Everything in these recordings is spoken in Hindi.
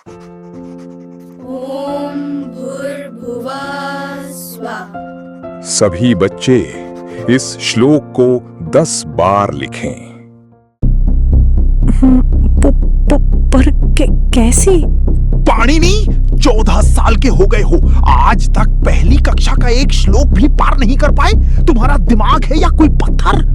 ओम भूर्भुवः स्वः। सभी बच्चे इस श्लोक को 10 बार लिखें। पर कैसे? पाणिनि, 14 साल के हो गए हो, आज तक पहली कक्षा का एक श्लोक भी पार नहीं कर पाए? तुम्हारा दिमाग है या कोई पत्थर?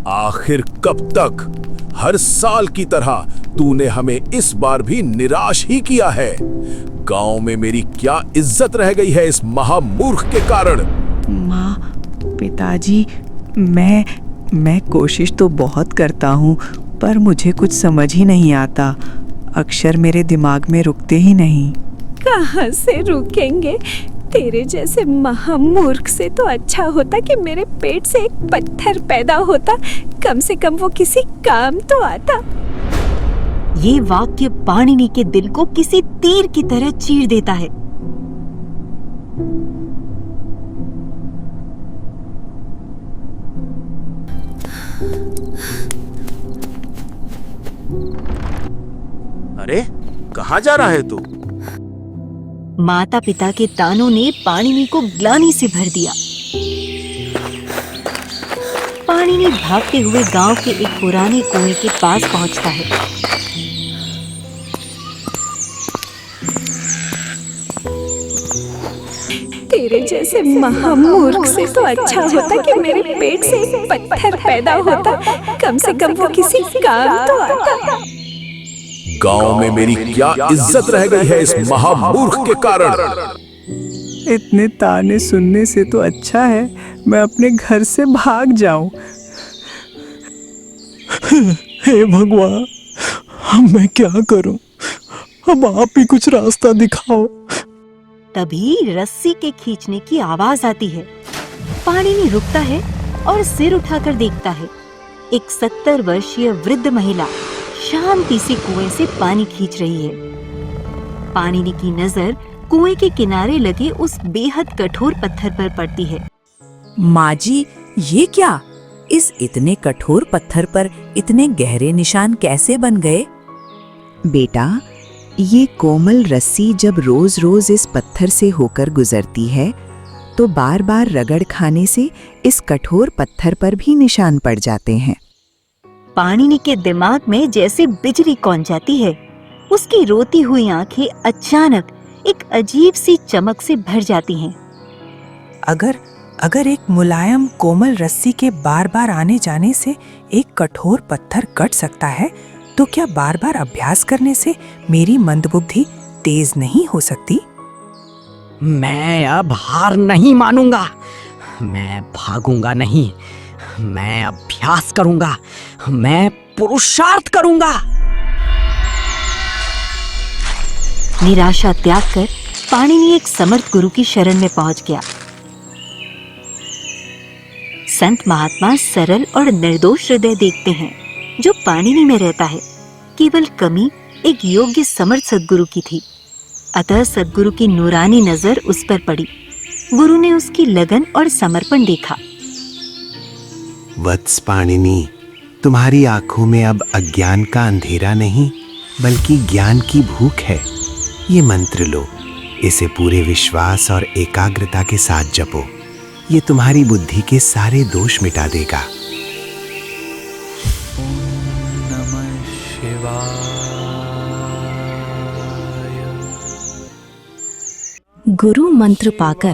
आखिर कब तक? हर साल की तरह तूने हमें इस बार भी निराश ही किया है। गांव में मेरी क्या इज्जत रह गई है इस महामूर्ख के कारण। माँ, पिताजी, मैं कोशिश तो बहुत करता हूँ, पर मुझे कुछ समझ ही नहीं आता। अक्षर मेरे दिमाग में रुकते ही नहीं। कहाँ से रुकेंगे? तेरे जैसे महामूर्ख से तो अच्छा होता कि मेरे पेट से एक पत्थर पैदा होता, कम से कम वो किसी काम तो आता। ये वाक्य पाणिनि के दिल को किसी तीर की तरह चीर देता है। अरे कहाँ जा रहा है तू? माता पिता के तानों ने पाणिनि को ग्लानि से भर दिया। पाणिनि भागते हुए गांव के एक पुराने कुएं के पास पहुंचता है। तेरे जैसे महामूर्ख से तो अच्छा होता कि मेरे पेट से एक पत्थर पैदा होता, कम से कम वो किसी काम तो आता। गांव में मेरी क्या इज्जत रह गई है इस महामूर्ख के कारण। इतने ताने सुनने से तो अच्छा है मैं अपने घर से भाग जाऊं। हे भगवान, अब मैं क्या करूं? अब आप ही कुछ रास्ता दिखाओ। तभी रस्सी के खींचने की आवाज आती है। पाणिनि रुकता है और सिर उठाकर देखता है। एक 70 वर्षीय वृद्ध महिला शांति से कुएं से पानी खींच रही है। पाणिनि की नजर कुएं के किनारे लगे उस बेहद कठोर पत्थर पर पड़ती है। माँ जी, ये क्या? इस इतने कठोर पत्थर पर इतने गहरे निशान कैसे बन गए? बेटा, ये कोमल रस्सी जब रोज रोज इस पत्थर से होकर गुजरती है तो बार बार रगड़ खाने से इस कठोर पत्थर पर भी निशान पड़ जाते हैं। पाणिनि के दिमाग में जैसे बिजली कौंध जाती है। उसकी रोती हुई आंखें अचानक एक अजीब सी चमक से भर जाती हैं। अगर एक मुलायम कोमल रस्सी के बार बार आने जाने से एक कठोर पत्थर कट सकता है, तो क्या बार बार अभ्यास करने से मेरी मंदबुद्धि तेज नहीं हो सकती? मैं अब हार नहीं मानूंगा। मैं भागूंगा नहीं, मैं अभ्यास करूंगा, मैं पुरुषार्थ करूंगा। निराशा त्याग कर पाणिनि एक समर्थ गुरु की शरण में पहुंच गया। संत महात्मा सरल और निर्दोष हृदय देखते हैं जो पाणिनि में रहता है। केवल कमी एक योग्य समर्थ सद्गुरु की थी। अतः सद्गुरु की नूरानी नजर उस पर पड़ी। गुरु ने उसकी लगन और समर्पण देखा। वत्स पाणिनि, तुम्हारी आंखों में अब अज्ञान का अंधेरा नहीं बल्कि ज्ञान की भूख है। ये मंत्र लो, इसे पूरे विश्वास और एकाग्रता के साथ जपो। ये तुम्हारी बुद्धि के सारे दोष मिटा देगा। गुरु मंत्र पाकर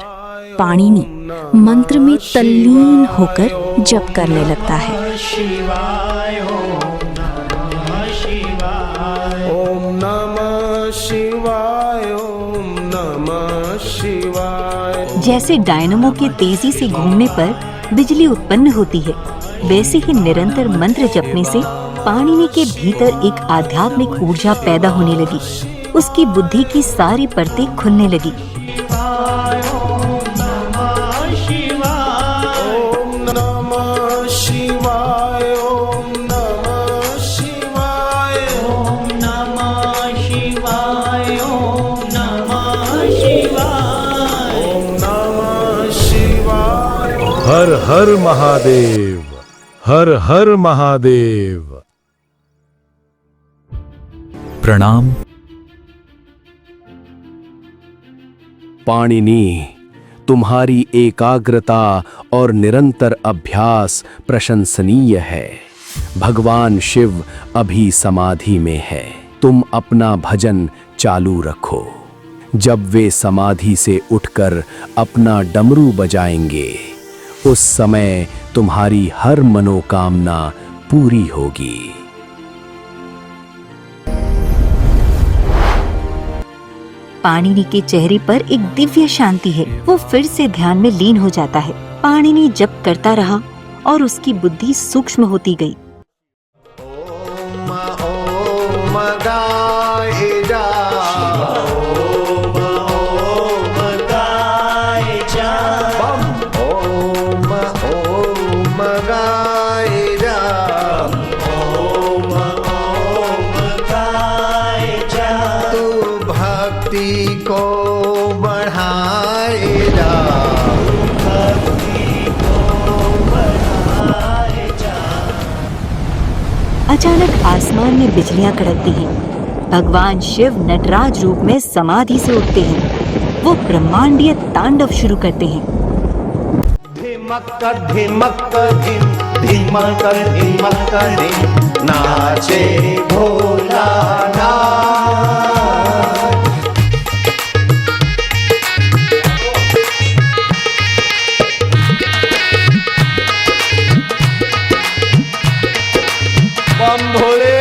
पाणिनि मंत्र में तल्लीन होकर जप करने लगता है। ओम नमः शिवाय, ओम नमः शिवाय। जैसे डायनमो के तेजी से घूमने पर बिजली उत्पन्न होती है, वैसे ही निरंतर मंत्र जपने से पाणिनि के भीतर एक आध्यात्मिक ऊर्जा पैदा होने लगी। उसकी बुद्धि की सारी परतें खुलने लगी। नमः शिवाय ओम नमः शिवाय ओम नमः शिवाय ओम नमः शिवाय ओम नमः शिवाय। हर हर महादेव, हर हर महादेव। प्रणाम। पाणिनि, तुम्हारी एकाग्रता और निरंतर अभ्यास प्रशंसनीय है। भगवान शिव अभी समाधि में है। तुम अपना भजन चालू रखो। जब वे समाधि से उठकर अपना डमरू बजाएंगे, उस समय तुम्हारी हर मनोकामना पूरी होगी। पाणिनि के चेहरे पर एक दिव्य शांति है। वो फिर से ध्यान में लीन हो जाता है। पाणिनि जप करता रहा और उसकी बुद्धि सूक्ष्म होती गई। अचानक आसमान में बिजलियां कड़कती हैं। भगवान शिव नटराज रूप में समाधि से उठते हैं। वो ब्रह्मांडीय तांडव शुरू करते हैं। धिमक धिमक धिम धिमक धिमक धिम नाचे भोलानाथ। बम भोले।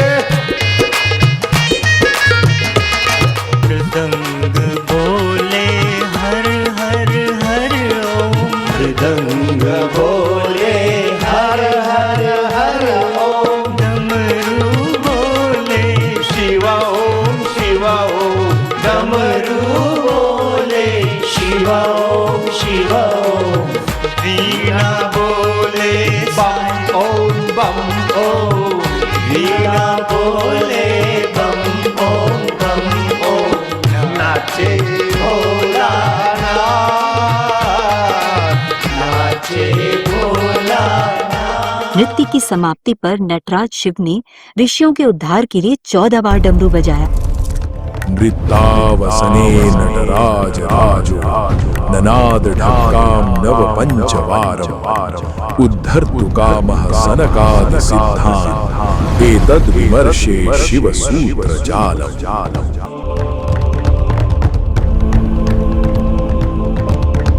मृदंग बोले हर हर हर ओम। मृदंग बोले हर हर हर ओम। डमरू बोले शिवा ओम शिवा ओम। डमरू बोले शिवा ओम शिवा ओम। वीणा बोले बम ओम बम ओम। वीणा बोले बम ओम बम ओम। नाचे भोलानाथ, नाचे भोलानाथ। नृत्य की समाप्ति पर नटराज शिव ने ऋषियों के उद्धार के लिए 14 बार डमरू बजाया। नृत्तावसने नटराज राजो ननाद ढक्काम नव पंचवारम उद्धर्तु कामः सनकादि सिद्धान् एतद् विमर्शे शिव सूत्र जालम्।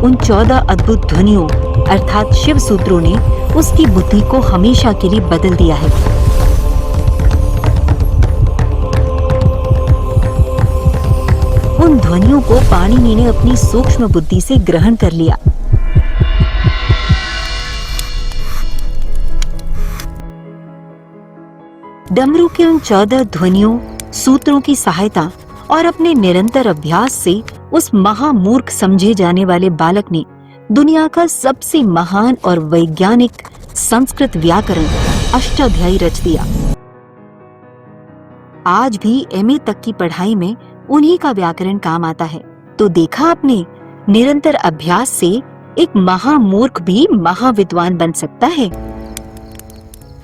उन 14 अद्भुत ध्वनियों अर्थात शिव सूत्रों ने उसकी बुद्धि को हमेशा के लिए बदल दिया है। उन ध्वनियों को पाणिनि ने अपनी सूक्ष्म बुद्धि से ग्रहण कर लिया। डमरू के उन 14 ध्वनियों सूत्रों की सहायता और अपने निरंतर अभ्यास से उस महामूर्ख समझे जाने वाले बालक ने दुनिया का सबसे महान और वैज्ञानिक संस्कृत व्याकरण अष्टाध्यायी रच दिया। आज भी एमए तक की पढ़ाई में उन्हीं का व्याकरण काम आता है। तो देखा आपने, निरंतर अभ्यास से एक महामूर्ख भी महाविद्वान बन सकता है।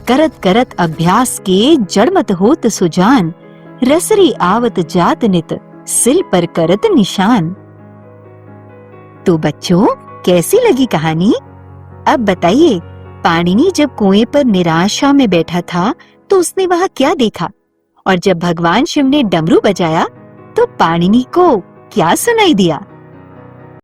करत करत अभ्यास के जड़ मत होत सुजान। रसरी आवत जात नित सिल पर करत निशान। तो बच्चों, कैसी लगी कहानी? अब बताइए, पाणिनि जब कुएं पर निराशा में बैठा था तो उसने वहां क्या देखा? और जब भगवान शिव ने डमरू बजाया तो पाणिनि को क्या सुनाई दिया?